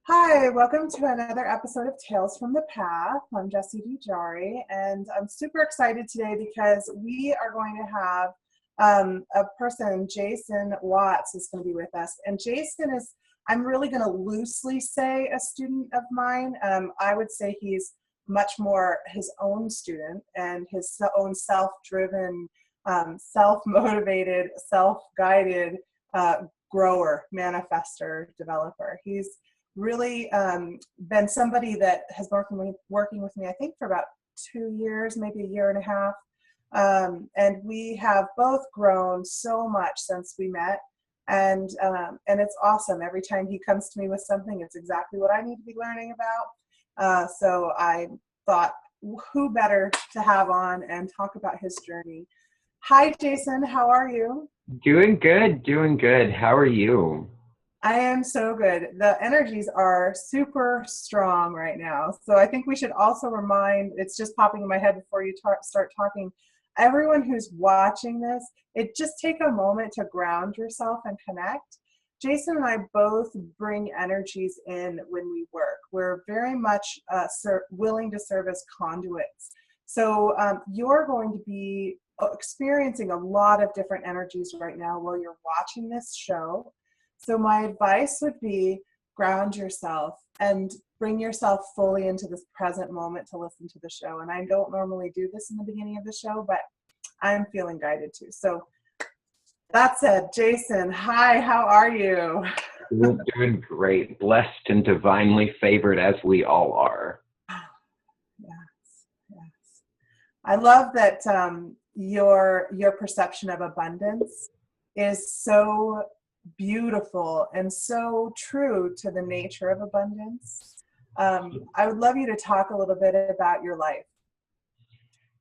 Hi, welcome to another episode of Tales from the Path. I'm Jessie DiJari, and I'm super excited today because we are going to have a person, Jason Watts, is going to be with us. And Jason is, I'm really going to loosely say, a student of mine. I would say he's much more his own student and his own self-driven, self-motivated, self-guided grower, manifester, developer. He's really been somebody that has been working with me, I think, for about 2 years, maybe a year and a half. And we have both grown so much since we met. And it's awesome. Every time he comes to me with something, it's exactly what I need to be learning about. So I thought, who better to have on and talk about his journey. Hi, Jason. How are you? Doing good, doing good. How are you? I am so good. The energies are super strong right now. So I think we should also remind, it's just popping in my head before you start talking, everyone who's watching this, just take a moment to ground yourself and connect. Jason and I both bring energies in when we work. We're very much willing to serve as conduits. So you're going to be experiencing a lot of different energies right now while you're watching this show. So my advice would be ground yourself and bring yourself fully into this present moment to listen to the show. And I don't normally do this in the beginning of the show, but I'm feeling guided to. So that said, Jason, hi, how are you? Doing great. Blessed and divinely favored as we all are. Yes, yes. I love that your perception of abundance is so beautiful and so true to the nature of abundance. I would love you to talk a little bit about your life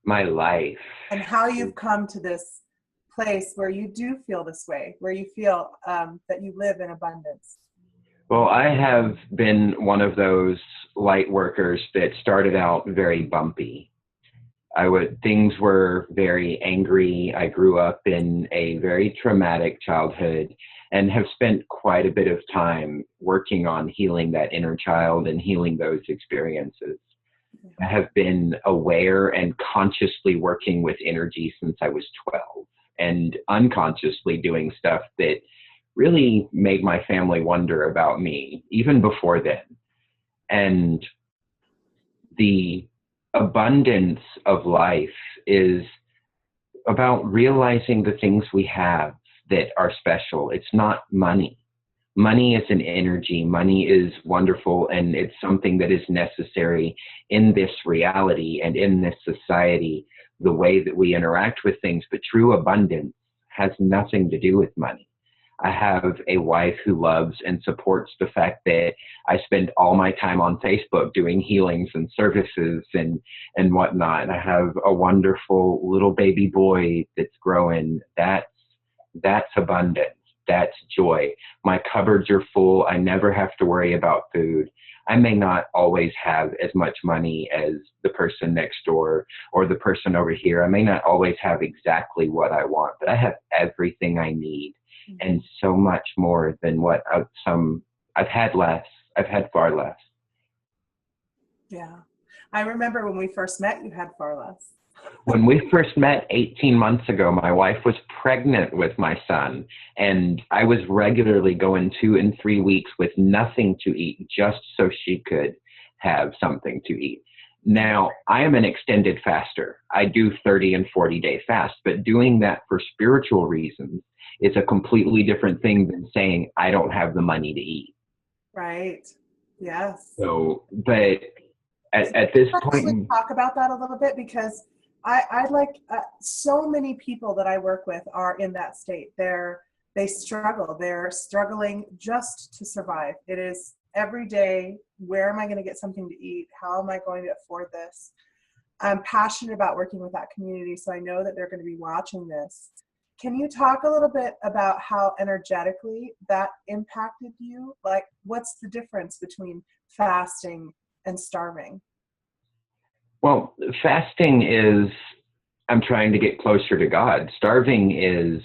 My life. and how you've come to this place where you do feel this way, where you feel that you live in abundance. Well, I have been one of those light workers that started out very bumpy. Things were very angry. I grew up in a very traumatic childhood and have spent quite a bit of time working on healing that inner child and healing those experiences. I have been aware and consciously working with energy since I was 12 and unconsciously doing stuff that really made my family wonder about me even before then. And the abundance of life is about realizing the things we have that are special. It's not money. Money is an energy. Money is wonderful, and it's something that is necessary in this reality and in this society, the way that we interact with things. But true abundance has nothing to do with money. I have a wife who loves and supports the fact that I spend all my time on Facebook doing healings and services and whatnot. I have a wonderful little baby boy that's growing. That's abundance. That's joy. My cupboards are full. I never have to worry about food. I may not always have as much money as the person next door or the person over here. I may not always have exactly what I want, but I have everything I need and so much more than what I've had less. I've had far less. Yeah. I remember when we first met, you had far less. When we first met 18 months ago, my wife was pregnant with my son, and I was regularly going 2 and 3 weeks with nothing to eat just so she could have something to eat. Now, I am an extended faster. I do 30 and 40-day fast, but doing that for spiritual reasons is a completely different thing than saying I don't have the money to eat. Right. Yes. So, but at this Actually point, talk about that a little bit because I like so many people that I work with are in that state. They struggle. They're struggling just to survive. It is every day. Where am I going to get something to eat? How am I going to afford this? I'm passionate about working with that community, so I know that they're going to be watching this. Can you talk a little bit about how energetically that impacted you? Like, what's the difference between fasting and starving? well, fasting I'm trying to get closer to God. Starving is,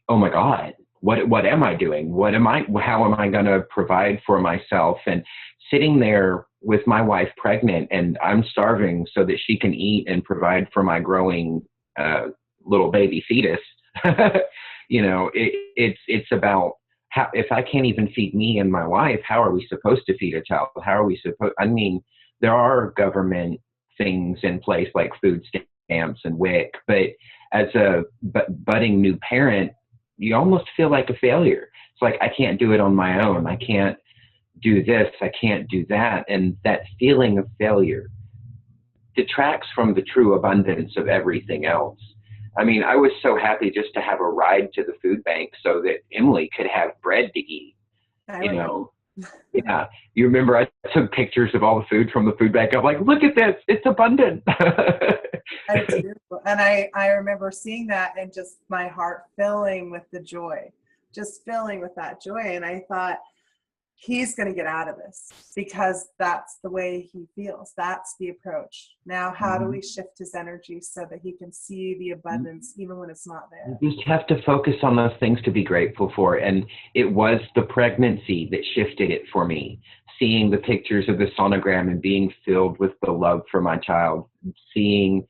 oh my God, what am I doing? How am I going to provide for myself? And sitting there with my wife pregnant, and I'm starving so that she can eat and provide for my growing little baby fetus. It's about how, if I can't even feed me and my wife, how are we supposed to feed a child? How are we supposed, I mean, there are government things in place like food stamps and WIC, but as a budding new parent, you almost feel like a failure. It's like, I can't do it on my own. I can't do this. I can't do that. And that feeling of failure detracts from the true abundance of everything else. I mean, I was so happy just to have a ride to the food bank so that Emily could have bread to eat, I you remember. know. Yeah. You remember I took pictures of all the food from the food bank. I'm like, look at this. It's abundant. I do. And I remember seeing that and just my heart filling with the joy, just filling with that joy. And I thought, he's going to get out of this because that's the way he feels. That's the approach. Now, how do we shift his energy so that he can see the abundance even when it's not there? You just have to focus on those things to be grateful for. And it was the pregnancy that shifted it for me. Seeing the pictures of the sonogram and being filled with the love for my child, seeing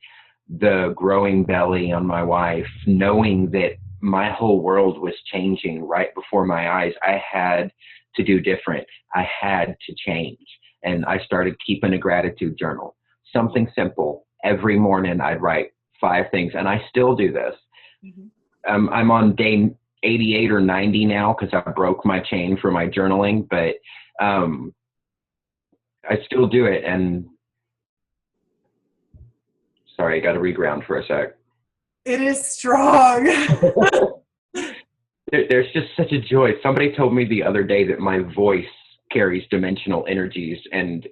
the growing belly on my wife, knowing that my whole world was changing right before my eyes. I had to do different. I had to change. And I started keeping a gratitude journal, something simple. Every morning I'd write 5 things, and I still do this. I'm on day 88 or 90 now because I broke my chain for my journaling, but I still do it. And sorry, I got to reground for a sec. It is strong. There's just such a joy. Somebody told me the other day that my voice carries dimensional energies, and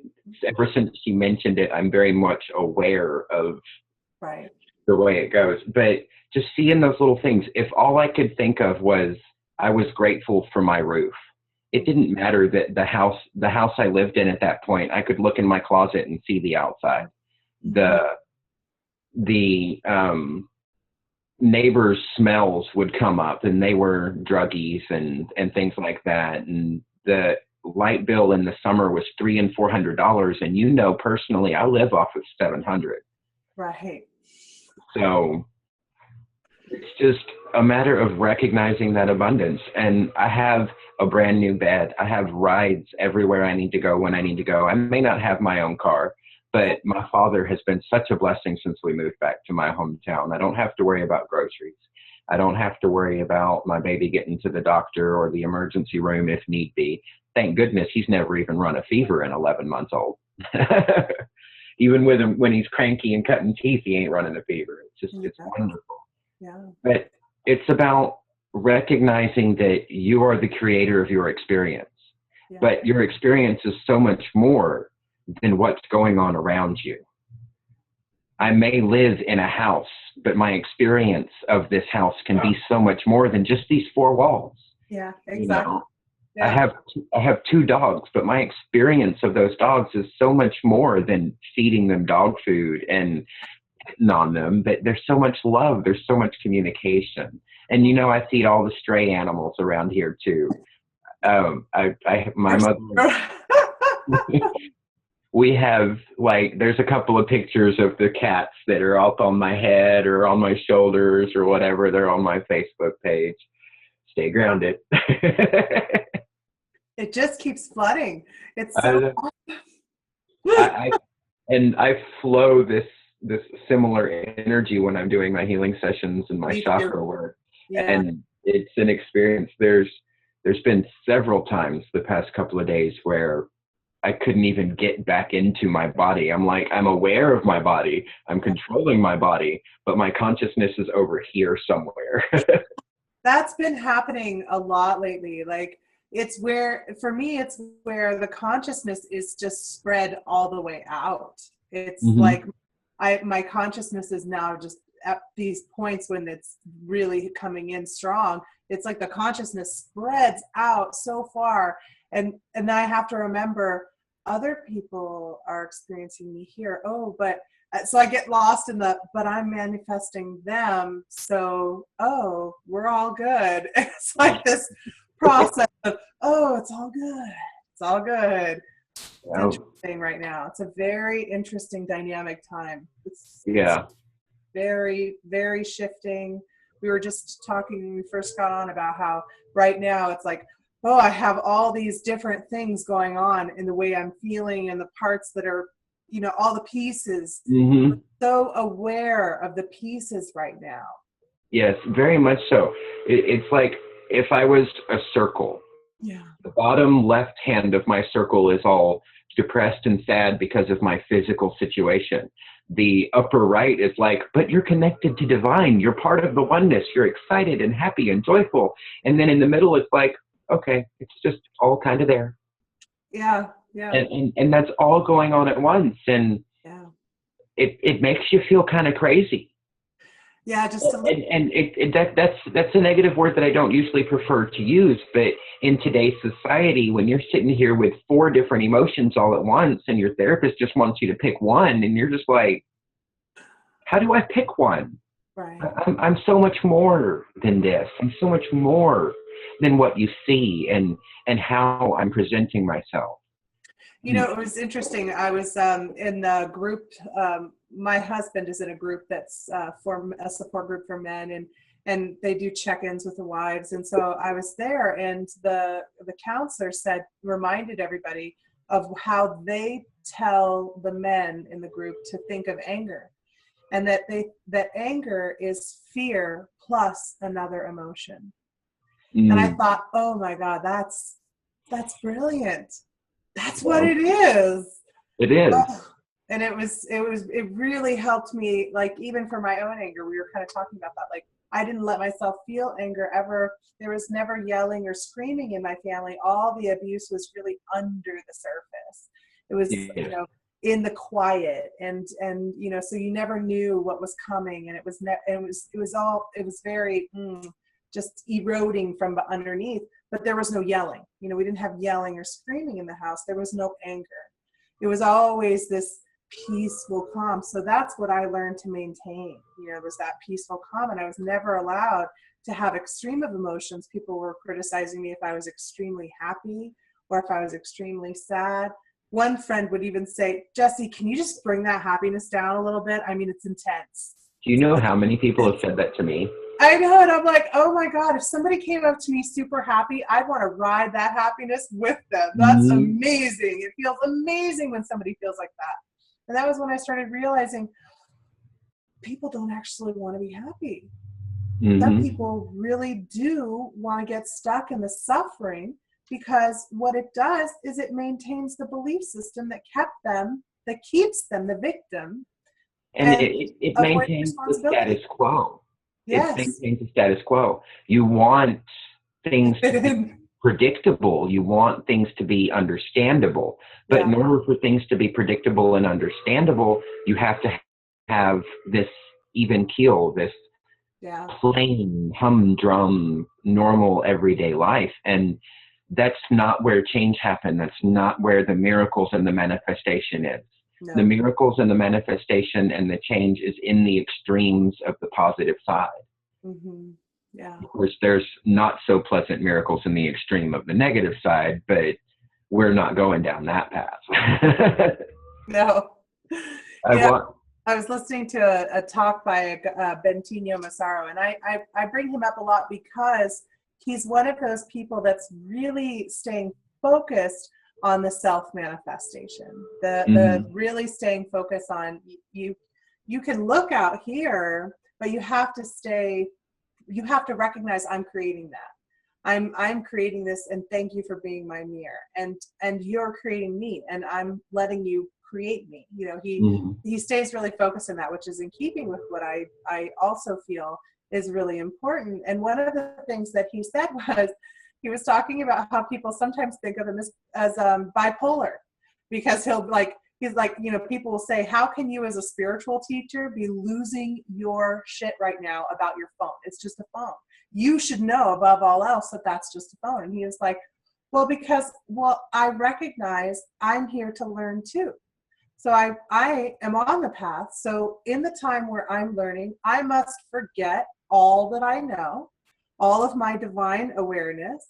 ever since she mentioned it, I'm very much aware of Right. the way it goes. But just seeing those little things, if all I could think of was I was grateful for my roof, it didn't matter that the house I lived in at that point, I could look in my closet and see the outside. The neighbors' smells would come up, and they were druggies and things like that. And the light bill in the summer was $300 and $400, and personally, I live off of $700. Right. So it's just a matter of recognizing that abundance. And I have a brand new bed. I have rides everywhere I need to go when I need to go. I may not have my own car, but my father has been such a blessing since we moved back to my hometown. I don't have to worry about groceries. I don't have to worry about my baby getting to the doctor or the emergency room if need be. Thank goodness he's never even run a fever in 11 months old. Even with him, when he's cranky and cutting teeth, he ain't running a fever. It's wonderful. Yeah. But it's about recognizing that you are the creator of your experience. Yeah. But your experience is so much more than what's going on around you. I may live in a house, but my experience of this house can be so much more than just these 4 walls. Yeah, exactly. Yeah. I have 2 dogs, but my experience of those dogs is so much more than feeding them dog food and hitting on them. But there's so much love. There's so much communication. And I feed all the stray animals around here too. My mother. We have there's a couple of pictures of the cats that are up on my head or on my shoulders or whatever. They're on my Facebook page. Stay grounded. It just keeps flooding. It's so I flow this similar energy when I'm doing my healing sessions and my chakra work. Yeah. And it's an experience. There's been several times the past couple of days where I couldn't even get back into my body. I'm aware of my body. I'm controlling my body, but my consciousness is over here somewhere. That's been happening a lot lately. It's where, for me, it's where the consciousness is just spread all the way out. It's my consciousness is now just at these points when it's really coming in strong. It's like the consciousness spreads out so far. And I have to remember other people are experiencing me here. Oh, but So I get lost in but I'm manifesting them. So, oh, we're all good. It's like this process of, oh, it's all good. It's all good. It's Oh, interesting right now. It's a very interesting dynamic time. It's yeah. very, very shifting. We were just talking when we first got on about how right now it's like, oh, I have all these different things going on in the way I'm feeling and the parts that are, all the pieces. Hmm. So aware of the pieces right now. Yes, very much so. It's like if I was a circle, Yeah. the bottom left hand of my circle is all depressed and sad because of my physical situation. The upper right is like, but you're connected to divine. You're part of the oneness. You're excited and happy and joyful. And then in the middle, it's like, okay, it's just all kind of there. Yeah. Yeah. And that's all going on at once. And Yeah. it makes you feel kind of crazy. Yeah. Just to look. And that's a negative word that I don't usually prefer to use, but in today's society, when you're sitting here with 4 different emotions all at once, and your therapist just wants you to pick one, and you're just like, how do I pick one? Right. I'm so much more than this. I'm so much more than what you see, and how I'm presenting myself. It was interesting. I was in a group. My husband is in a group that's for a support group for men, and they do check-ins with the wives. And so I was there, and the counselor reminded everybody of how they tell the men in the group to think of anger, and that anger is fear plus another emotion. And I Mm, thought, oh my God, that's brilliant. That's what it is. it is. Oh, and it really helped me, like, even for my own anger. We were kind of talking about that. Like, I didn't let myself feel anger ever. There was never yelling or screaming in my family. All the abuse was really under the surface. It was, Yes. in the quiet, and so you never knew what was coming, and it was very just eroding from underneath. But there was no yelling. We didn't have yelling or screaming in the house. There was no anger. It was always this peaceful calm. So that's what I learned to maintain, was that peaceful calm. And I was never allowed to have extreme of emotions. People were criticizing me if I was extremely happy or if I was extremely sad. One friend would even say, Jesse, can you just bring that happiness down a little bit? I mean, it's intense. Do you know how many people have said that to me? I know, and I'm like, oh my God, if somebody came up to me super happy, I'd want to ride that happiness with them. That's Mm-hmm. amazing. It feels amazing when somebody feels like that. And that was when I started realizing people don't actually want to be happy. Some Mm-hmm. people really do want to get stuck in the suffering, because what it does is it maintains the belief system that keeps them the victim And and it avoid maintains the status responsibility. quo. It Yes. maintains the status quo. You want things to be predictable. You want things to be understandable. But Yeah. in order for things to be predictable and understandable, you have to have this even keel, this Yeah. plain, humdrum, normal, everyday life. And that's not where change happens. That's not where the miracles and the manifestation is. The No. miracles and the manifestation and the change is in the extremes of the positive side. Mm-hmm. Yeah. Of course, there's not so pleasant miracles in the extreme of the negative side, but we're not going down that path. No. I want. I was listening to a talk by Bentinho Massaro, and I bring him up a lot because he's one of those people that's really staying focused on the self-manifestation, the Mm-hmm. really staying focused on you can look out here, but you have to recognize I'm creating that. I'm creating this, and thank you for being my mirror, and you're creating me, and I'm letting you create me. Mm-hmm. He stays really focused on that, which is in keeping with what I also feel is really important. And one of the things that he said was, he was talking about how people sometimes think of him as bipolar, because he's like, people will say, how can you as a spiritual teacher be losing your shit right now about your phone? It's just a phone. You should know above all else that that's just a phone. And he was like, well, I recognize I'm here to learn too. So I am on the path. So in the time where I'm learning, I must forget all that I know, all of my divine awareness,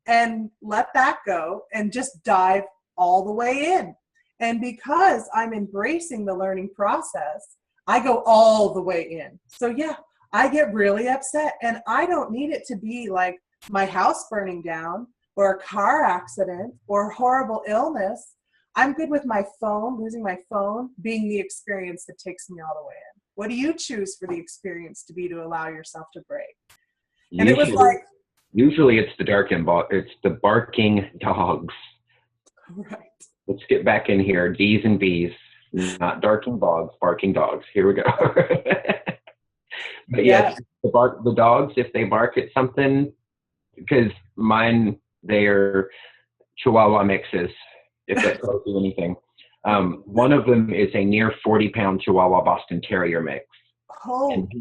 and let that go and just dive all the way in. And because I'm embracing the learning process, I go all the way in. So yeah, I get really upset, and I don't need it to be like my house burning down or a car accident or horrible illness. I'm good with my phone, losing my phone, being the experience that takes me all the way in. What do you choose for the experience to be to allow yourself to break? And it was Usually, like, usually it's it's the barking dogs. right. Let's get back in here. D's and B's, not barking dogs, barking dogs. Here we go. But yes, Yeah. the dogs, if they bark at something, because mine, they're Chihuahua mixes, if that tells you anything. One of them is a near 40-pound Chihuahua Boston Terrier mix. Oh, And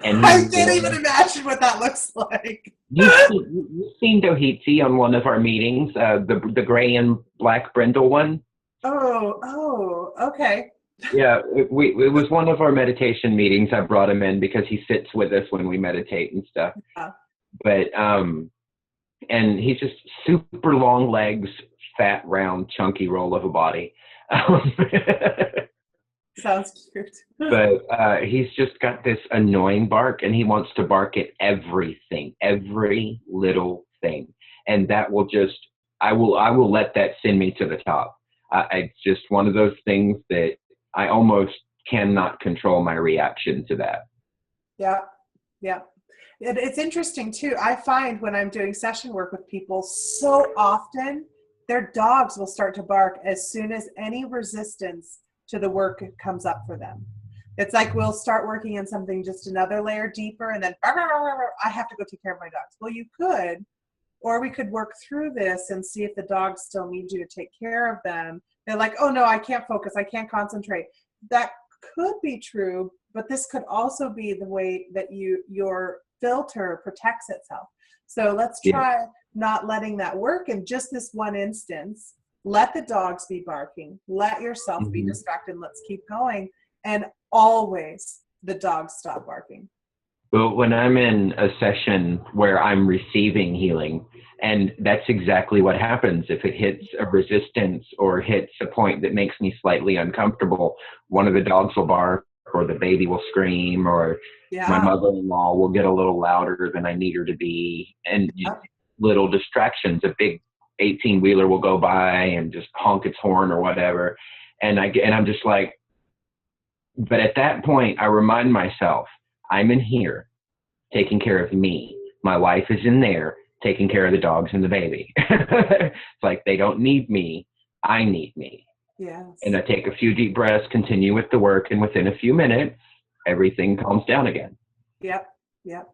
and I he can't even imagine what that looks like. you've seen Dohitzi on one of our meetings, the gray and black brindle one. Okay. Yeah, it was one of our meditation meetings. I brought him in because he sits with us when we meditate and stuff. But and he's just super long legs, fat, round, chunky roll of a body. Sounds cute. But he's just got this annoying bark, and he wants to bark at everything, every little thing, and that will just I will let that send me to the top. It's just one of those things that I almost cannot control my reaction to that. Yeah. Yeah. It's interesting too. I find when I'm doing session work with people, so often their dogs will start to bark as soon as any resistance to the work comes up for them. It's like we'll start working on something just another layer deeper, and then I have to go take care of my dogs. Well, you could, or we could work through this and see if the dogs still need you to take care of them. They're like, oh no, I can't focus, I can't concentrate. That could be true, but this could also be the way that your filter protects itself. So let's Yeah. try not letting that work in just this one instance. Let the dogs be barking. Let yourself be Mm-hmm. distracted. Let's keep going. And always the dogs stop barking. But when I'm in a session where I'm receiving healing, and that's exactly what happens. If it hits a resistance or hits a point that makes me slightly uncomfortable, one of the dogs will bark, or the baby will scream, or my Yeah. mother-in-law will get a little louder than I need her to be, and little distractions. A big 18-wheeler will go by and just honk its horn or whatever, and I'm just like, but at that point, I remind myself, I'm in here taking care of me. My wife is in there taking care of the dogs and the baby. It's like they don't need me. I need me. Yes. And I take a few deep breaths, continue with the work, and within a few minutes, everything calms down again. Yep. Yep.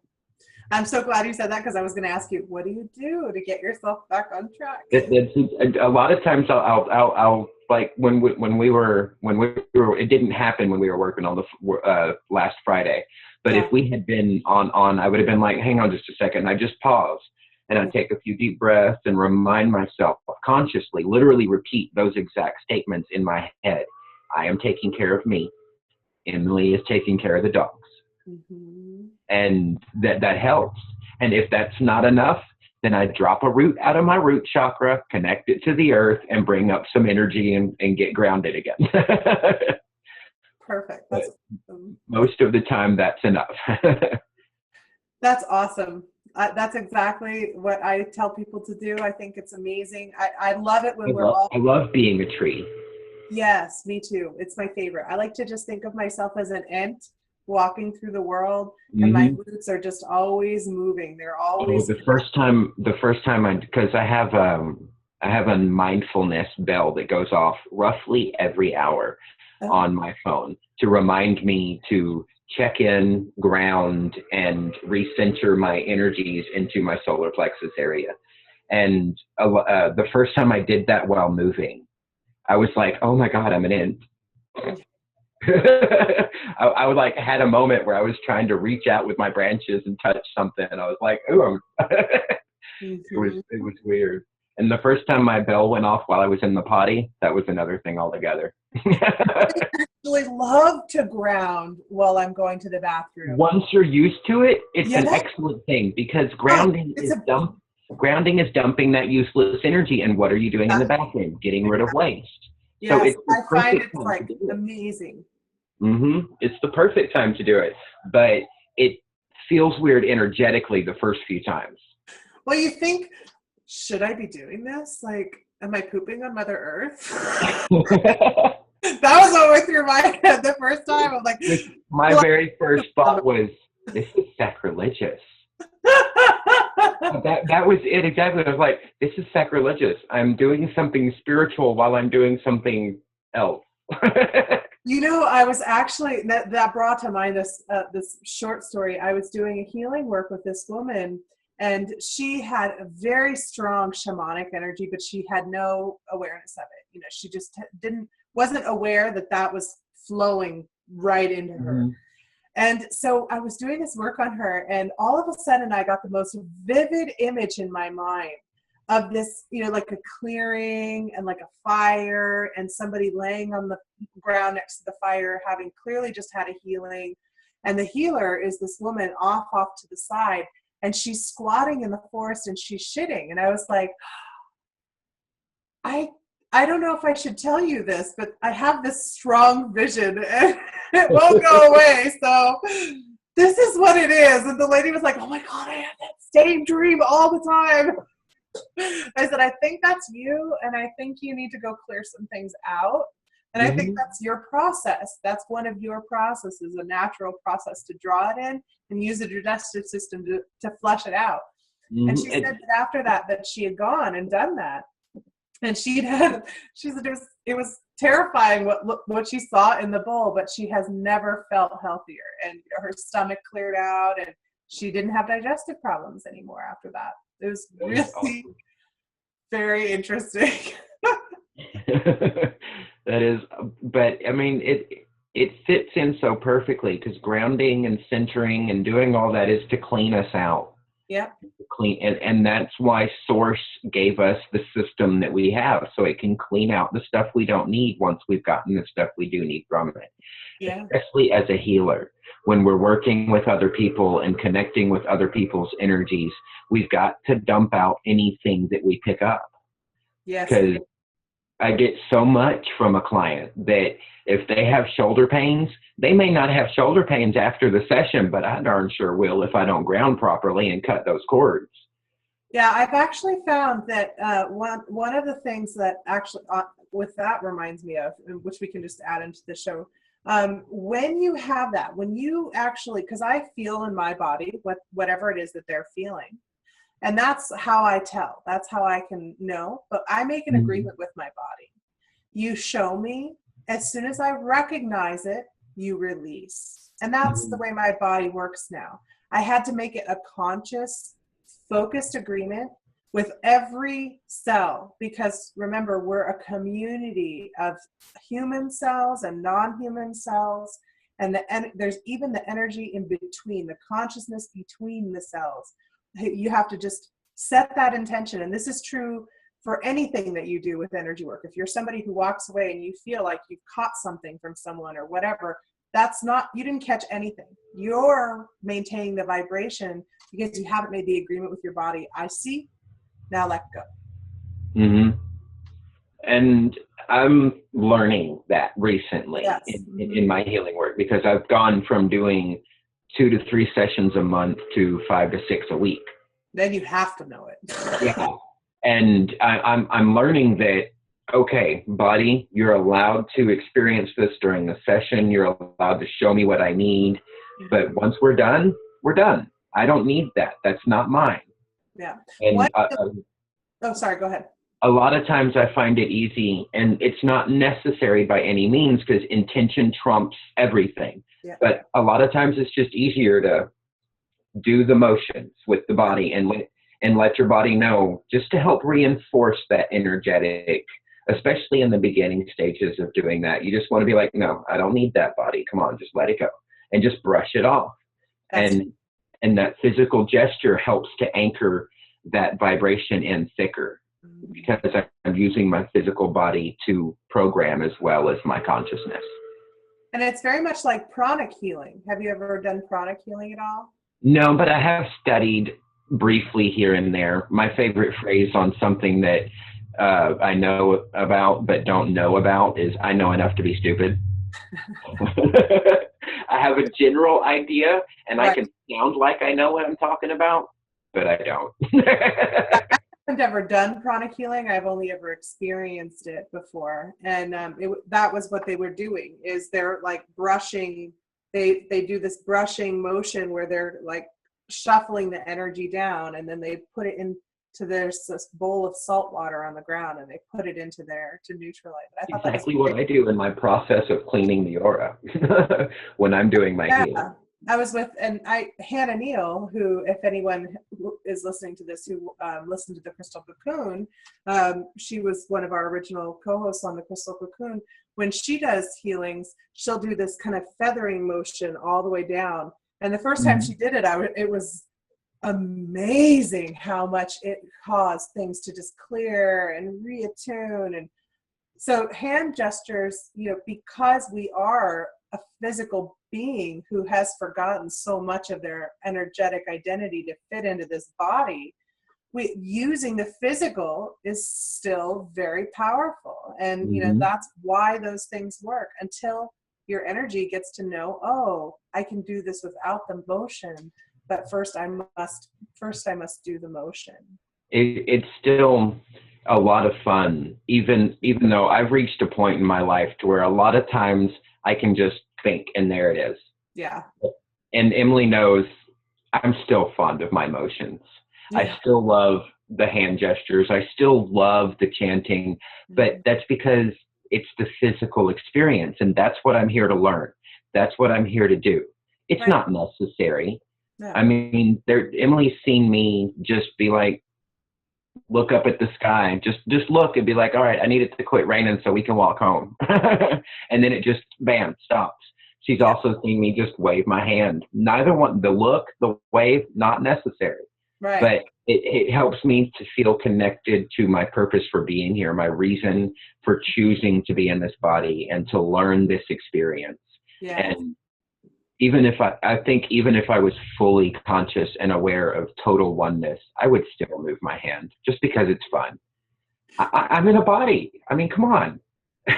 I'm so glad you said that, because I was going to ask you, what do you do to get yourself back on track? A lot of times I'll like when we were it didn't happen when we were working on the last Friday, but Yeah. if we had been on I would have been like, hang on just a second, and I just pause and I'd take a few deep breaths and remind myself consciously, literally repeat those exact statements in my head. I am taking care of me. Emily is taking care of the dogs. Mm-hmm. And that helps. And if that's not enough, then I drop a root out of my root chakra, connect it to the earth, and bring up some energy and get grounded again. Perfect. But That's awesome. most of the time, that's enough. That's awesome. That's exactly what I tell people to do. I think it's amazing. I love it when we're all. I love being a tree. Yes, me too. It's my favorite. I like to just think of myself as an ant walking through the world, and my roots are just always moving. They're always. The first time because I have a mindfulness bell that goes off roughly every hour on my phone to remind me to check in, ground, and recenter my energies into my solar plexus area. And the first time I did that while moving, I was like, oh my God, I'm an ant. I was like, had a moment where I was trying to reach out with my branches and touch something, and I was like, ooh, it was weird. And the first time my bell went off while I was in the potty, that was another thing altogether. I actually love to ground while I'm going to the bathroom. Once you're used to it, it's Yeah. an excellent thing, because Grounding is dumping that useless energy. And what are you doing in the bathroom? Getting rid of waste. Yes, So it's the I find perfect it's time like to do it. amazing. It's the perfect time to do it, but it feels weird energetically the first few times. Well, you think, should I be doing this? Like, am I pooping on Mother Earth? That was what went through my head the first time. I'm like, my very first thought was, this is sacrilegious. That was it exactly. I was like, this is sacrilegious. I'm doing something spiritual while I'm doing something else. You know, I was actually, that brought to mind this short story. I was doing a healing work with this woman, and she had a very strong shamanic energy, but she had no awareness of it. You know, she just wasn't aware that was flowing right into her. And so I was doing this work on her, and all of a sudden I got the most vivid image in my mind of this, you know, like a clearing and like a fire, and somebody laying on the ground next to the fire, having clearly just had a healing. And the healer is this woman off to the side, and she's squatting in the forest and she's shitting. And I was like, I don't know if I should tell you this, but I have this strong vision and it won't go away. So this is what it is. And the lady was like, oh my God, I have that same dream all the time. I said, I think that's you, and I think you need to go clear some things out. And I think that's your process. That's one of your processes, a natural process to draw it in and use the digestive system to flush it out. And she said that after that she had gone and done that. And she said it was terrifying what she saw in the bowl, but she has never felt healthier, and her stomach cleared out, and she didn't have digestive problems anymore after that. It was really awesome. Very interesting. That is, but I mean, it fits in so perfectly, because grounding and centering and doing all that is to clean us out. Yeah. And that's why Source gave us the system that we have, so it can clean out the stuff we don't need once we've gotten the stuff we do need from it. Yeah. Especially as a healer, when we're working with other people and connecting with other people's energies, we've got to dump out anything that we pick up. Yes. Because I get so much from a client that if they have shoulder pains, they may not have shoulder pains after the session, but I darn sure will if I don't ground properly and cut those cords. Yeah, I've actually found that one of the things that actually with that reminds me of, which we can just add into the show, when you have that, when you actually, because I feel in my body whatever it is that they're feeling. And that's how I tell. That's how I can know. But I make an agreement with my body. You show me. As soon as I recognize it, you release. And that's the way my body works now. I had to make it a conscious, focused agreement with every cell. Because remember, we're a community of human cells and non-human cells. And there's even the energy in between, the consciousness between the cells. You have to just set that intention. And this is true for anything that you do with energy work. If you're somebody who walks away and you feel like you've caught something from someone or whatever, that's not, you didn't catch anything. You're maintaining the vibration because you haven't made the agreement with your body. I see, now let go. And I'm learning that recently in my healing work, because I've gone from doing 2 to 3 sessions a month to 5 to 6 a week. Then you have to know it. Yeah. And I'm learning that, okay, body, you're allowed to experience this during the session. You're allowed to show me what I need. But once we're done, we're done. I don't need that. That's not mine. Yeah. And oh, sorry, go ahead. A lot of times I find it easy, and it's not necessary by any means, because intention trumps everything. Yeah. But a lot of times it's just easier to do the motions with the body and let your body know, just to help reinforce that energetic, especially in the beginning stages of doing that. You just want to be like, no, I don't need that body. Come on, just let it go, and just brush it off. And that physical gesture helps to anchor that vibration in thicker. Mm. because I'm using my physical body to program as well as my consciousness. And it's very much like pranic healing. Have you ever done pranic healing at all? No, but I have studied briefly here and there. My favorite phrase on something that I know about but don't know about is I know enough to be stupid. I have a general idea and I Right. can sound like I know what I'm talking about, but I don't. I've never done pranic healing. I've only ever experienced it before, and that was what they were doing. Is they're like brushing. They do this brushing motion where they're like shuffling the energy down, and then they put it into this bowl of salt water on the ground, and they put it into there to neutralize it. I thought that was Exactly what I do in my process of cleaning the aura when I'm doing my yeah. healing. I was with Hannah Neal, who, if anyone is listening to this, who listened to the Crystal Cocoon, she was one of our original co-hosts on the Crystal Cocoon. When she does healings, she'll do this kind of feathering motion all the way down. And the first time she did it, it was amazing how much it caused things to just clear and reattune. And so hand gestures, because we are a physical being who has forgotten so much of their energetic identity to fit into this body, using the physical is still very powerful. And, that's why those things work until your energy gets to know, oh, I can do this without the motion, but first I must do the motion. It's still a lot of fun, even though I've reached a point in my life to where a lot of times I can just think and there it is. Yeah. And Emily knows I'm still fond of my emotions. Yeah. I still love the hand gestures. I still love the chanting, but that's because it's the physical experience, and that's what I'm here to learn. That's what I'm here to do. It's Right. not necessary. No. I mean, Emily's seen me just be like, look up at the sky, just look and be like, all right, I need it to quit raining so we can walk home. And then it just, bam, stops. She's also seen me just wave my hand. Neither one, the look, the wave, not necessary. Right. But it helps me to feel connected to my purpose for being here, my reason for choosing to be in this body and to learn this experience. Yeah. And even if I think even if I was fully conscious and aware of total oneness, I would still move my hand just because it's fun. I'm in a body. I mean, come on. It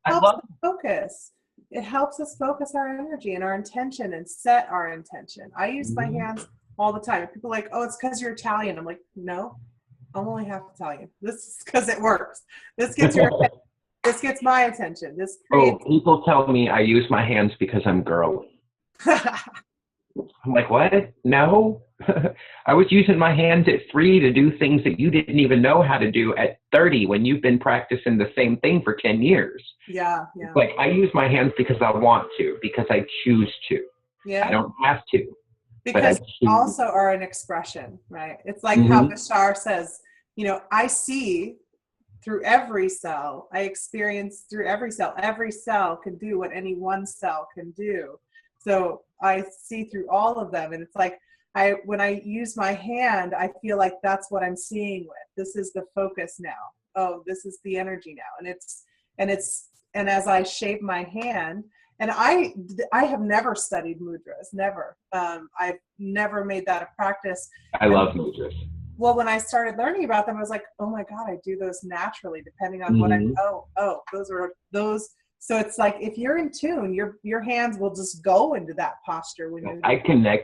I helps love. us focus. It helps us focus our energy and our intention and set our intention. I use my hands all the time. People are like, oh, it's because you're Italian. I'm like, no, I'm only half Italian. This is because it works. This gets your attention. This gets my attention. This creates. Oh, people tell me I use my hands because I'm girly. I'm like, what? No. I was using my hands at 3 to do things that you didn't even know how to do at 30 when you've been practicing the same thing for 10 years. Yeah. Like, I use my hands because I want to, because I choose to. Yeah. I don't have to. Because we also are an expression, right? It's like how Bashar says, I see through every cell. I experience through every cell. Every cell can do what any one cell can do. So I see through all of them. And it's like, when I use my hand, I feel like that's what I'm seeing with. This is the focus now. Oh, this is the energy now. And as I shape my hand, and I have never studied mudras, never. I've never made that a practice. I love mudras. Well, when I started learning about them, I was like, oh my God, I do those naturally, depending on what those are those. So it's like, if you're in tune, your hands will just go into that posture. I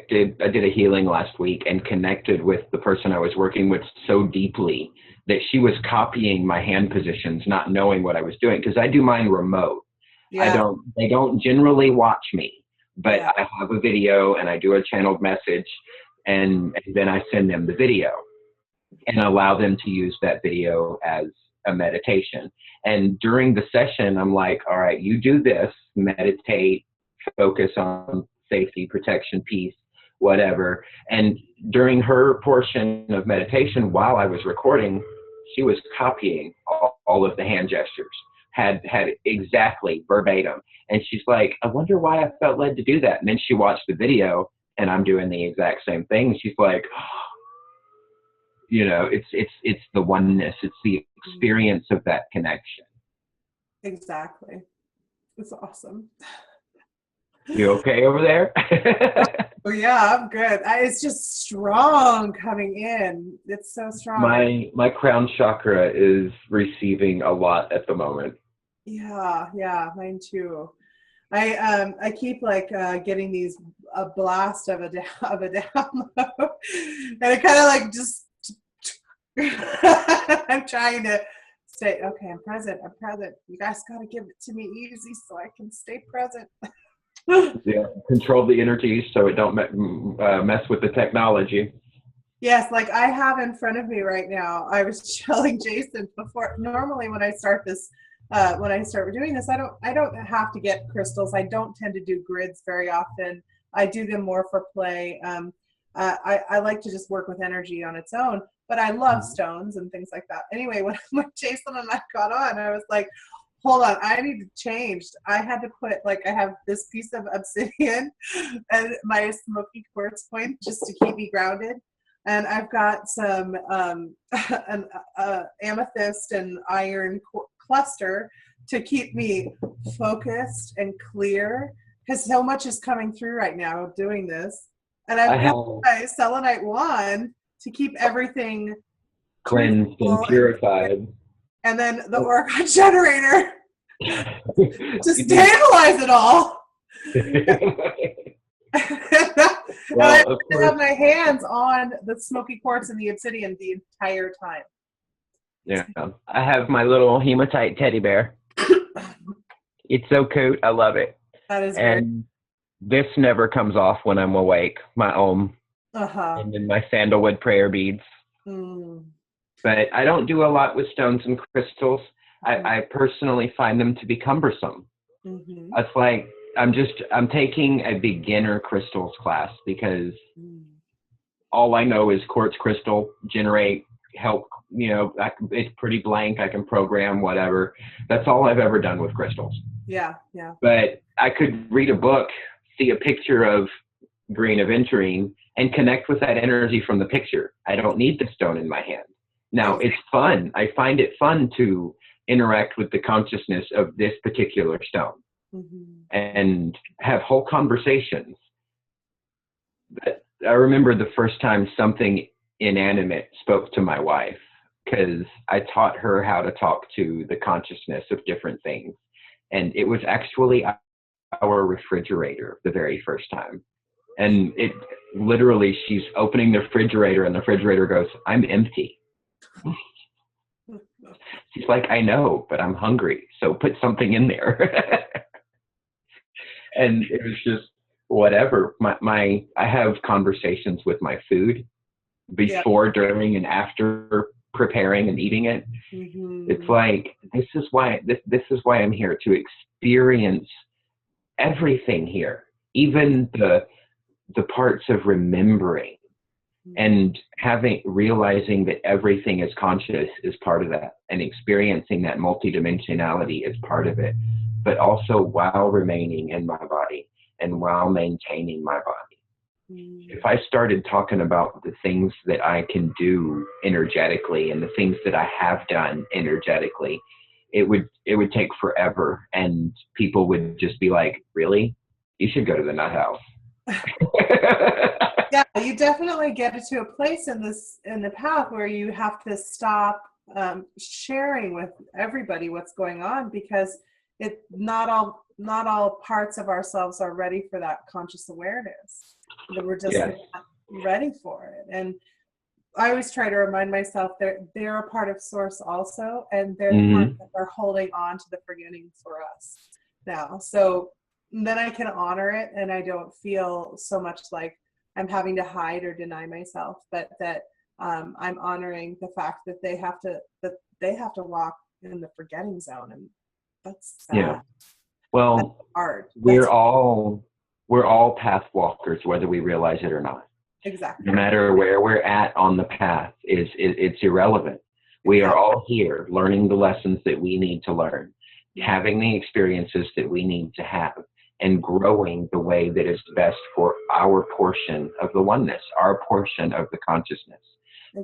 did a healing last week and connected with the person I was working with so deeply that she was copying my hand positions, not knowing what I was doing. Cause I do mine remote. Yeah. They don't generally watch me, but Yeah. I have a video and I do a channeled message and then I send them the video and allow them to use that video as a meditation. And during the session, I'm like, all right, you do this, meditate, focus on safety, protection, peace, whatever. And during her portion of meditation, while I was recording, she was copying all of the hand gestures, had exactly verbatim. And she's like, I wonder why I felt led to do that. And then she watched the video and I'm doing the exact same thing. She's like, it's the oneness. It's the experience of that connection. Exactly. It's awesome. You okay over there? Oh yeah, I'm good. It's just strong coming in. It's so strong. My crown chakra is receiving a lot at the moment. Yeah, mine too. I keep like getting these a blast of a download, and it kind of like just I'm trying to stay okay. I'm present. You guys got to give it to me easy so I can stay present. Yeah, control the energy so it don't mess with the technology. Yes, like I have in front of me right now. I was telling Jason before. Normally, when I start doing this, I don't have to get crystals. I don't tend to do grids very often. I do them more for play. I like to just work with energy on its own, but I love stones and things like that. Anyway, when Jason and I got on, I was like, hold on, I need to change. I had to put, like, I have this piece of obsidian and my smoky quartz point just to keep me grounded. And I've got some an amethyst and iron cluster to keep me focused and clear, because so much is coming through right now doing this. And I've got my selenite wand to keep everything cleansed and purified. And then the Oregon generator to stabilize it all. I have my hands on the smoky quartz and the obsidian the entire time. Yeah, I have my little hematite teddy bear. It's so cute. I love it. That is and this never comes off when I'm awake. My and then my sandalwood prayer beads. But I don't do a lot with stones and crystals. I personally find them to be cumbersome. It's like I'm taking a beginner crystals class because all I know is quartz crystal, generate, help, it's pretty blank. I can program whatever. That's all I've ever done with crystals. Yeah. But I could read a book, see a picture of green aventurine, and connect with that energy from the picture. I don't need the stone in my hand. Now, it's fun. I find it fun to interact with the consciousness of this particular stone and have whole conversations. But I remember the first time something inanimate spoke to my wife, because I taught her how to talk to the consciousness of different things. And it was actually our refrigerator the very first time. And it literally, she's opening the refrigerator and the refrigerator goes, "I'm empty." She's like, "I know, but I'm hungry, so put something in there." And it was just whatever. I have conversations with my food before, during, and after preparing and eating it. It's like, this is why I'm here, to experience everything here, even the parts of remembering. And realizing that everything is conscious is part of that, and experiencing that multidimensionality is part of it, but also while remaining in my body and while maintaining my body. If I started talking about the things that I can do energetically and the things that I have done energetically, it would take forever, and people would just be like, "Really? You should go to the nut house." Yeah, you definitely get to a place in the path where you have to stop sharing with everybody what's going on, because not all parts of ourselves are ready for that conscious awareness. We're just not ready for it. And I always try to remind myself that they're a part of source also, and they're the part that are holding on to the forgetting for us now. So then I can honor it, and I don't feel so much like I'm having to hide or deny myself, but that I'm honoring the fact that they have to walk in the forgetting zone, and that's sad. Yeah. Well, that's hard. We're all path walkers, whether we realize it or not. Exactly. No matter where we're at on the path, it's irrelevant. We are all here learning the lessons that we need to learn, having the experiences that we need to have, and growing the way that is best for our portion of the oneness, our portion of the consciousness.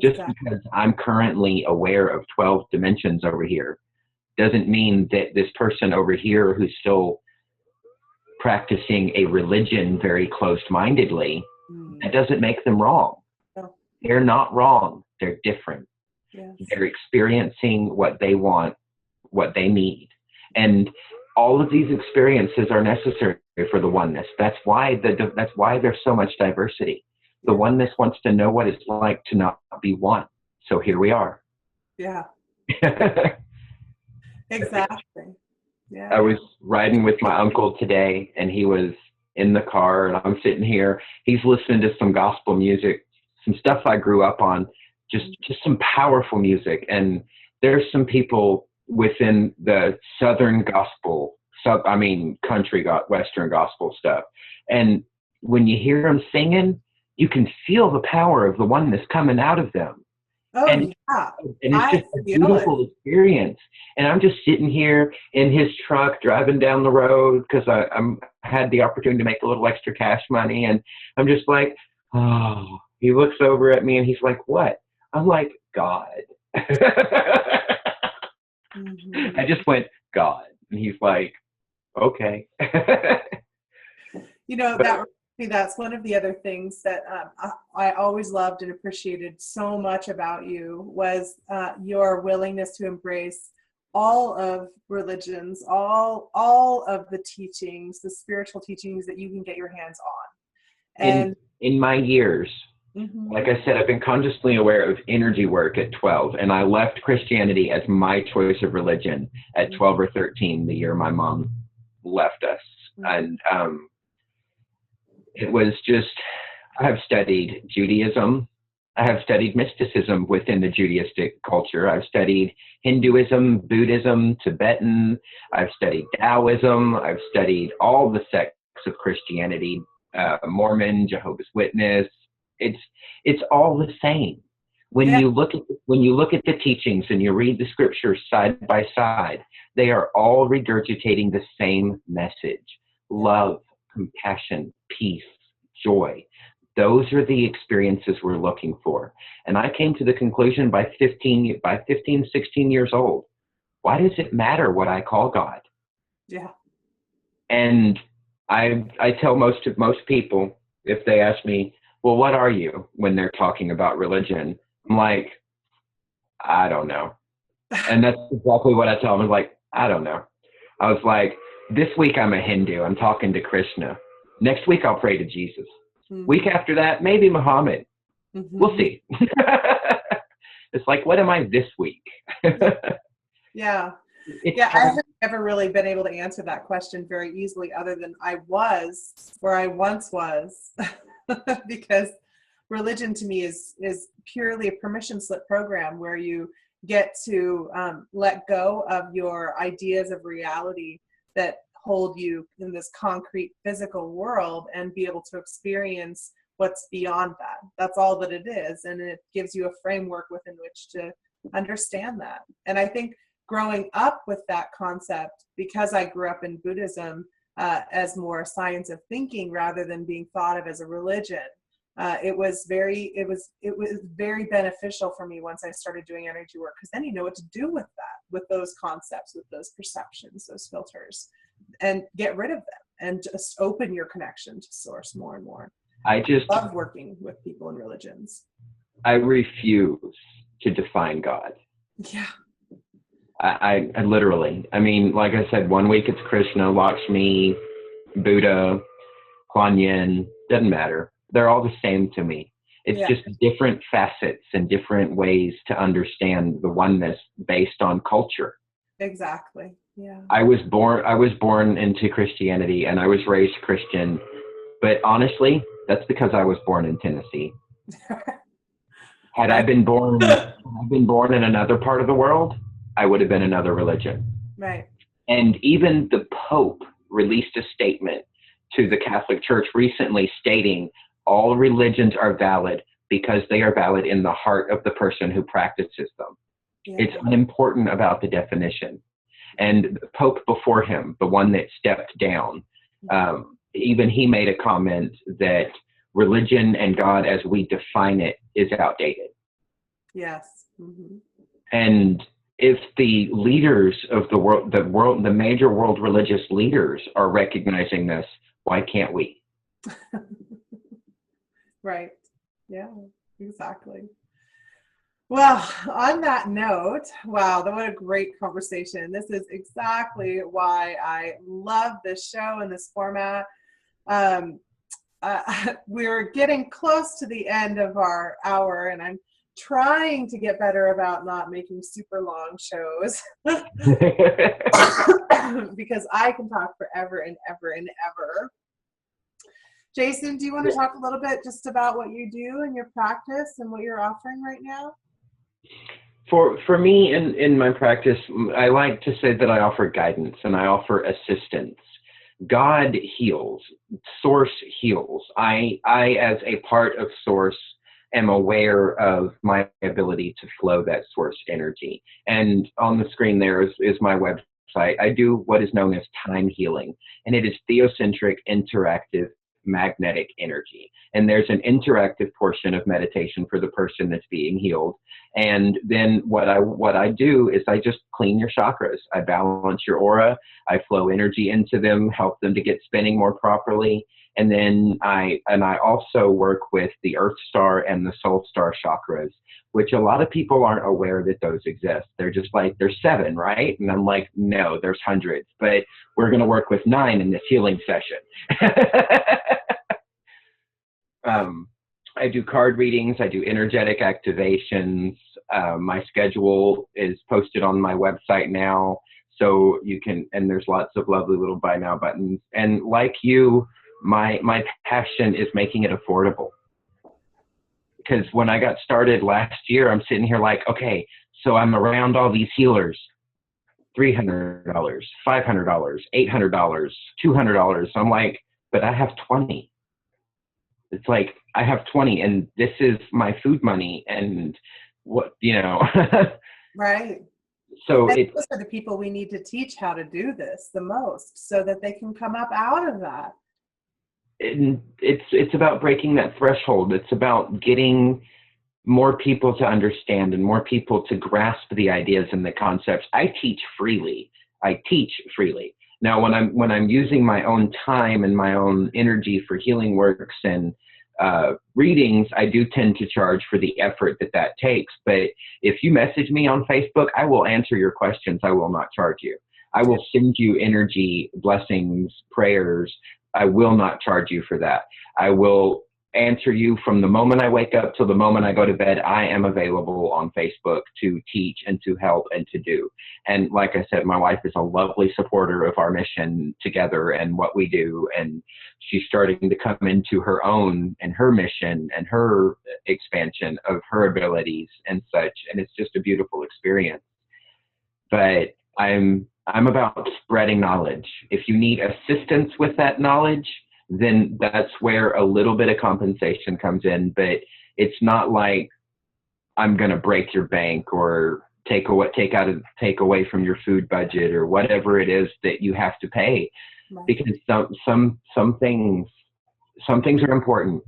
Just Exactly. because I'm currently aware of 12 dimensions over here doesn't mean that this person over here who's still practicing a religion very closed-mindedly, that Mm. doesn't make them wrong. Oh, They're not wrong. They're different. yes. They're experiencing what they want, what they need. And all of these experiences are necessary for the oneness. That's why there's so much diversity. The Yeah. oneness wants to know what it's like to not be one. So here we are. Yeah. I Exactly. Yeah. was riding with my uncle today, and he was in the car, and I'm sitting here. He's listening to some gospel music, some stuff I grew up on, just some powerful music. And there's some people within the Southern gospel, country Western gospel stuff. And when you hear them singing, you can feel the power of the oneness coming out of them. Oh, And yeah. it's I just a feel it. beautiful experience. And I'm just sitting here in his truck driving down the road because I had the opportunity to make a little extra cash money, and I'm just like, oh. He looks over at me and he's like, "What?" I'm like, "God." Hmm. I just went, "God," and he's like, "Okay." You know, But that's one of the other things that I always loved and appreciated so much about you was your willingness to embrace all of religions, all of the teachings, the spiritual teachings that you can get your hands on. in And in my years, mhm, like I said, I've been consciously aware of energy work at 12, and I left Christianity as my choice of religion at 12 or 13, the year my mom left us. mhm, And it was just, I have studied Judaism. I have studied mysticism within the Judaistic culture. I've studied Hinduism, Buddhism, Tibetan. I've studied Taoism. I've studied all the sects of Christianity, Mormon, Jehovah's Witness. It's all the same. yeah, When you look at the teachings and you read the scriptures side by side, they are all regurgitating the same message: yeah, love, compassion, peace, joy. Those are the experiences we're looking for. And I came to the conclusion by 15, 16 years old, why does it matter what I call God? yeah. And I tell most people, if they ask me, well, what are you, when they're talking about religion? I'm like, I don't know. And that's exactly what I tell them. I'm like, I don't know. I was like, this week I'm a Hindu. I'm talking to Krishna. Next week I'll pray to Jesus. Week Hmm. after that, maybe Muhammad. We'll Hmm. see. It's like, what am I this week? Yeah. It's Yeah, I part. haven't ever really been able to answer that question very easily, other than I was where I once was, because religion to me is purely a permission slip program where you get to let go of your ideas of reality that hold you in this concrete physical world and be able to experience what's beyond that. That's all that it is, and it gives you a framework within which to understand that. And I think growing up with that concept, because I grew up in Buddhism as more science of thinking rather than being thought of as a religion, it was very beneficial for me once I started doing energy work, because then you know what to do with that, with those concepts, with those perceptions, those filters, and get rid of them and just open your connection to source more and more. I just, Love working with people in religions. I refuse to define God. Yeah. I literally, I mean, like I said, one week it's Krishna, Lakshmi, Buddha, Kuan Yin, doesn't matter. They're all the same to me. It's Yeah. just different facets and different ways to understand the oneness based on culture. Exactly. Yeah. I was born into Christianity and I was raised Christian, but honestly, that's because I was born in Tennessee. I Had I been born in another part of the world, I would have been another religion. right. And even the Pope released a statement to the Catholic Church recently stating all religions are valid because they are valid in the heart of the person who practices them. It's Yeah. unimportant about the definition. And the Pope before him, the one that stepped down, even he made a comment that religion and God as we define it is outdated. Yes. Mm-hmm. And if the leaders of the major world religious leaders are recognizing this, why can't we? Right. Yeah, exactly. Well, on that note, wow, what a great conversation. This is exactly why I love this show and this format. Um, we're getting close to the end of our hour, and I'm trying to get better about not making super long shows because I can talk forever and ever and ever. Jason, do you want to talk a little bit just about what you do in your practice and what you're offering right now? For me in my practice, I like to say that I offer guidance and I offer assistance. God heals, Source heals. I as a part of Source am aware of my ability to flow that Source energy. And on the screen there is my website. I do what is known as time healing, and it is theocentric, interactive, magnetic energy. And there's an interactive portion of meditation for the person that's being healed. And then what I do is I just clean your chakras. I balance your aura. I flow energy into them, help them to get spinning more properly. And then I also work with the Earth Star and the Soul Star chakras, which a lot of people aren't aware that those exist. They're just like, there's 7, right? And I'm like, no, there's hundreds. But we're going to work with 9 in this healing session. I do card readings. I do energetic activations. My schedule is posted on my website now. So you can, and there's lots of lovely little buy now buttons. And like you, my passion is making it affordable. Because when I got started last year, I'm sitting here like, okay, so I'm around all these healers, $300, $500, $800, $200. I'm like, but I have 20. It's like, I have 20 and this is my food money and what, Right. So and those are the people we need to teach how to do this the most so that they can come up out of that. It's about breaking that threshold. It's about getting more people to understand and more people to grasp the ideas and the concepts. I teach freely. Now, when I'm using my own time and my own energy for healing works and readings, I do tend to charge for the effort that takes. But if you message me on Facebook, I will answer your questions. I will not charge you. I will send you energy, blessings, prayers. I will not charge you for that. I will answer you from the moment I wake up till the moment I go to bed. I am available on Facebook to teach and to help and to do. And like I said, my wife is a lovely supporter of our mission together and what we do. And she's starting to come into her own and her mission and her expansion of her abilities and such. And it's just a beautiful experience. But I'm about spreading knowledge. If you need assistance with that knowledge, then that's where a little bit of compensation comes in. But it's not like I'm going to break your bank or take away from your food budget or whatever it is that you have to pay, right. Because some things are important,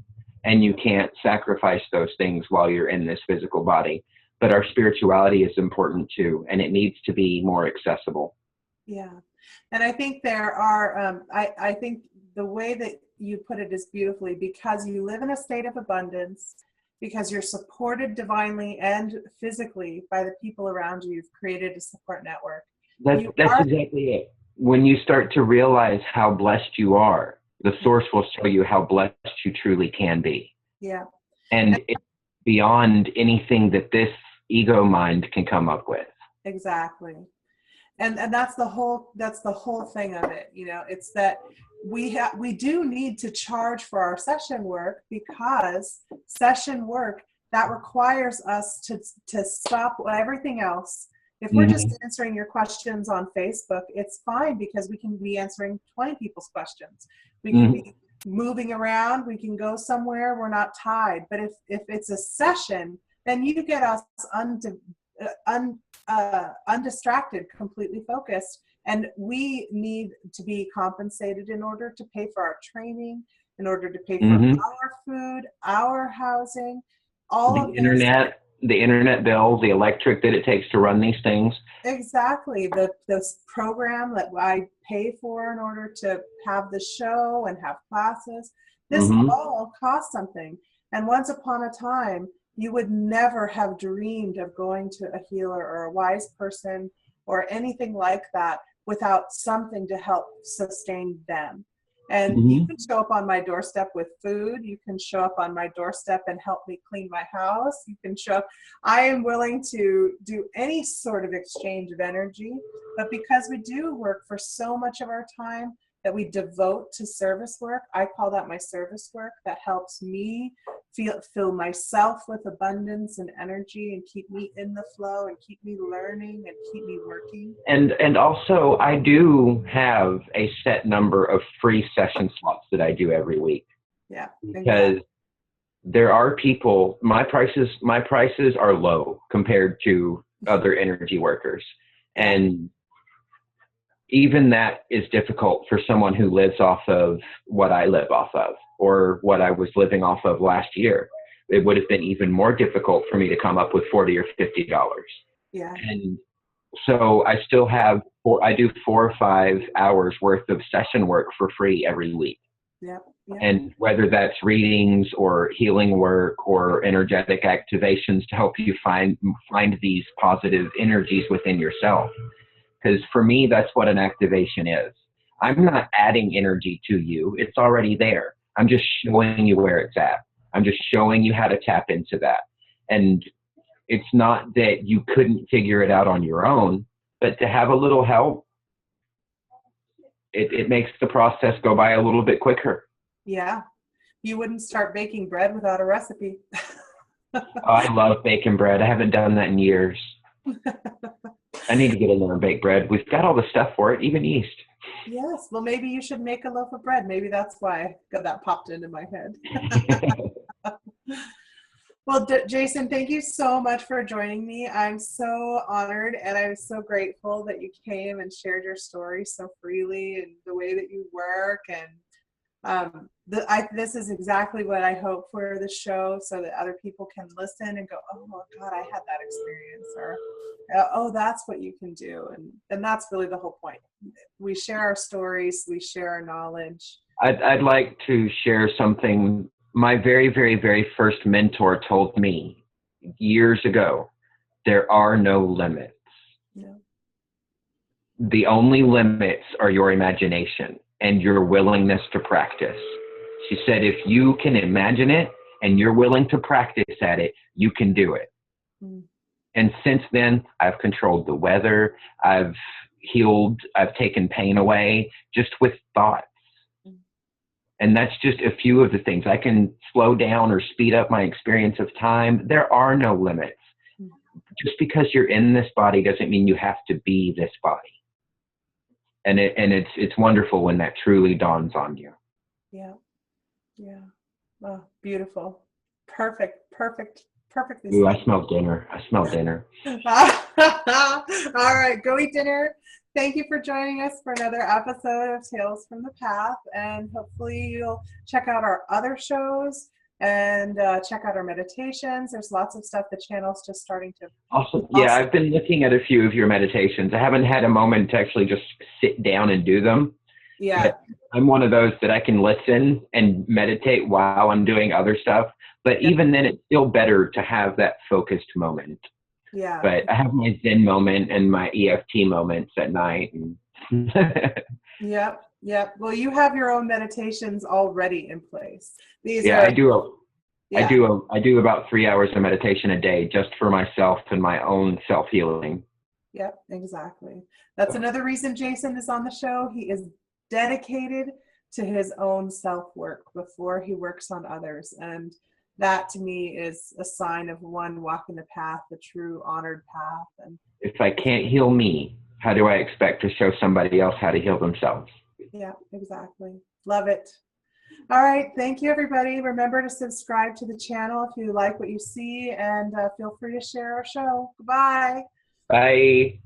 and you can't sacrifice those things while you're in this physical body. But our spirituality is important too, and it needs to be more accessible. Yeah. And I think there are, I think the way that you put it is beautifully, because you live in a state of abundance, because you're supported divinely and physically by the people around you. You've created a support network. That's exactly it. When you start to realize how blessed you are, the source will show you how blessed you truly can be. Yeah. And it's beyond anything that this ego mind can come up with. Exactly. And that's the whole thing of it. It's that we do need to charge for our session work, because session work that requires us to stop everything else. If we're just answering your questions on Facebook, it's fine, because we can be answering 20 people's questions. We can be moving around. We can go somewhere. We're not tied. But if it's a session, then you get us undistracted, completely focused, and we need to be compensated in order to pay for our training, in order to pay for our food, our housing, all the of internet. the internet bill, the electric that it takes to run these things. Exactly. This program that I pay for in order to have the show and have classes, this all costs something. And once upon a time, you would never have dreamed of going to a healer or a wise person or anything like that without something to help sustain them. And you can show up on my doorstep with food. You can show up on my doorstep and help me clean my house. You can show up. I am willing to do any sort of exchange of energy. But because we do work for so much of our time that we devote to service work, I call that my service work, that helps me fill myself with abundance and energy and keep me in the flow and keep me learning and keep me working. And also, I do have a set number of free session slots that I do every week. Yeah, because there are people, my prices are low compared to other energy workers. And even that is difficult for someone who lives off of what I live off of, or what I was living off of last year. It would have been even more difficult for me to come up with $40 or $50. Yeah. And so I still have, I do 4 or 5 hours worth of session work for free every week. Yeah. And whether that's readings or healing work or energetic activations to help you find these positive energies within yourself. Because for me, that's what an activation is. I'm not adding energy to you. It's already there. I'm just showing you where it's at. I'm just showing you how to tap into that. And it's not that you couldn't figure it out on your own, but to have a little help, it makes the process go by a little bit quicker. Yeah. You wouldn't start baking bread without a recipe. Oh, I love baking bread. I haven't done that in years. I need to get in there and bake bread. We've got all the stuff for it, even yeast. Yes. Well, maybe you should make a loaf of bread. Maybe that's why that popped into my head. Well, Jason, thank you so much for joining me. I'm so honored and I'm so grateful that you came and shared your story so freely and the way that you work. And this is exactly what I hope for the show, so that other people can listen and go, oh God, I had that experience, or oh, that's what you can do. And that's really the whole point. We share our stories, we share our knowledge. I'd like to share something my very, very, very first mentor told me years ago. There are no limits. No. The only limits are your imagination and your willingness to practice. She said, if you can imagine it and you're willing to practice at it, you can do it. Mm. And since then, I've controlled the weather. I've healed. I've taken pain away just with thoughts. Mm. And that's just a few of the things. I can slow down or speed up my experience of time. There are no limits. Mm. Just because you're in this body doesn't mean you have to be this body. And it's wonderful when that truly dawns on you. Yeah. Yeah. Oh, beautiful. Perfect. Ooh, I smell dinner. All right, go eat dinner. Thank you for joining us for another episode of Tales from the Path. And hopefully you'll check out our other shows and check out our meditations. There's lots of stuff. The channel's just starting to. Awesome. Yeah, I've been looking at a few of your meditations. I haven't had a moment to actually just sit down and do them. Yeah. But I'm one of those that I can listen and meditate while I'm doing other stuff. But even then, it's still better to have that focused moment. Yeah. But I have my Zen moment and my EFT moments at night. And Yep. Well, you have your own meditations already in place. I do about 3 hours of meditation a day just for myself and my own self-healing. Yep, exactly. That's another reason Jason is on the show. He is dedicated to his own self-work before he works on others. And that to me is a sign of one walking the path, the true honored path. And if I can't heal me, how do I expect to show somebody else how to heal themselves? Yeah, exactly. Love it. All right. Thank you, everybody. Remember to subscribe to the channel if you like what you see, and feel free to share our show. Goodbye. Bye.